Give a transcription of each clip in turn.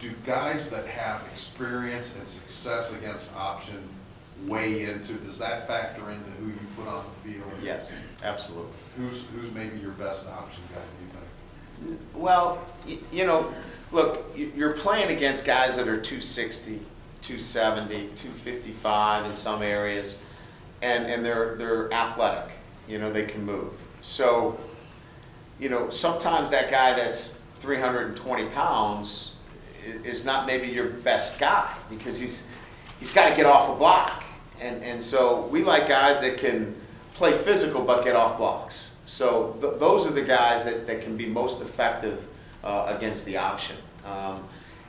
do guys that have experience and success against option weigh into, does that factor into who you put on the field? Yes, absolutely. Who's maybe your best option guy, do you think? Well, look, you're playing against guys that are 260, 270, 255 in some areas, and they're athletic. They can move. So, sometimes that guy that's 320 pounds is not maybe your best guy because he's got to get off a block. And so we like guys that can play physical but get off blocks. So those are the guys that can be most effective against the option.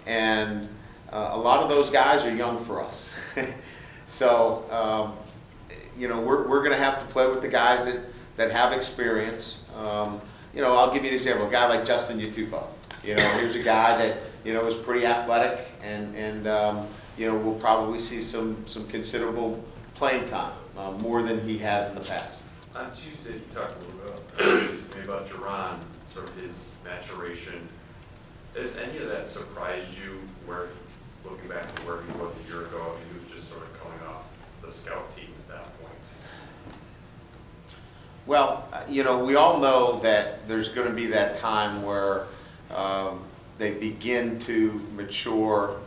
And a lot of those guys are young for us. So, we're going to have to play with the guys that have experience. I'll give you an example. A guy like Justin Utupo. Here's a guy that, is pretty athletic and we'll probably see some considerable playing time, more than he has in the past. On Tuesday, you talked a little bit about Jerron, sort of his maturation. Has any of that surprised you, where, looking back to where he was a year ago, he was just sort of coming off the scout team at that point? Well, we all know that there's going to be that time where they begin to mature,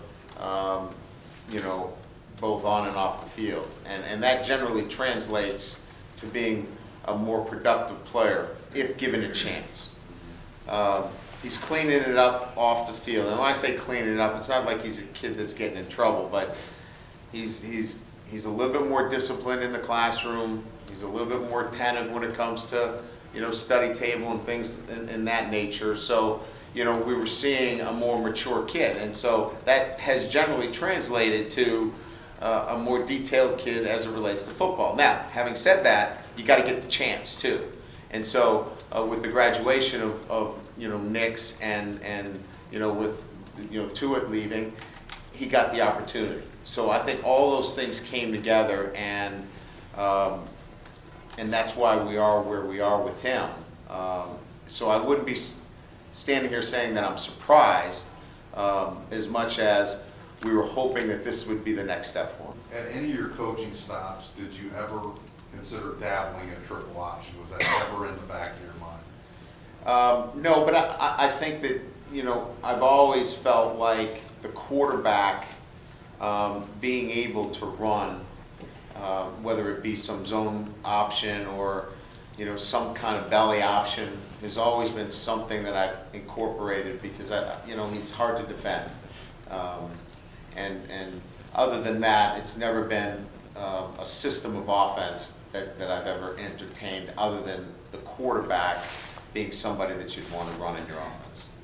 both on and off the field. And that generally translates to being a more productive player if given a chance. He's cleaning it up off the field. And when I say cleaning it up, it's not like he's a kid that's getting in trouble, but he's a little bit more disciplined in the classroom. He's a little bit more attentive when it comes to, study table and things in that nature. So, we were seeing a more mature kid. And so that has generally translated to a more detailed kid as it relates to football. Now, having said that, you got to get the chance too. And so with the graduation of Nix and with Tuitt leaving, he got the opportunity. So I think all those things came together, and that's why we are where we are with him. So I wouldn't be standing here saying that I'm surprised as much as we were hoping that this would be the next step for him. At any of your coaching stops, did you ever consider dabbling in triple option? Was that ever in the back of your mind? No, but I think that, I've always felt like the quarterback being able to run, whether it be some zone option or, some kind of belly option, has always been something that I've incorporated because, he's hard to defend. And other than that, it's never been a system of offense that I've ever entertained other than the quarterback being somebody that you'd want to run in your offense.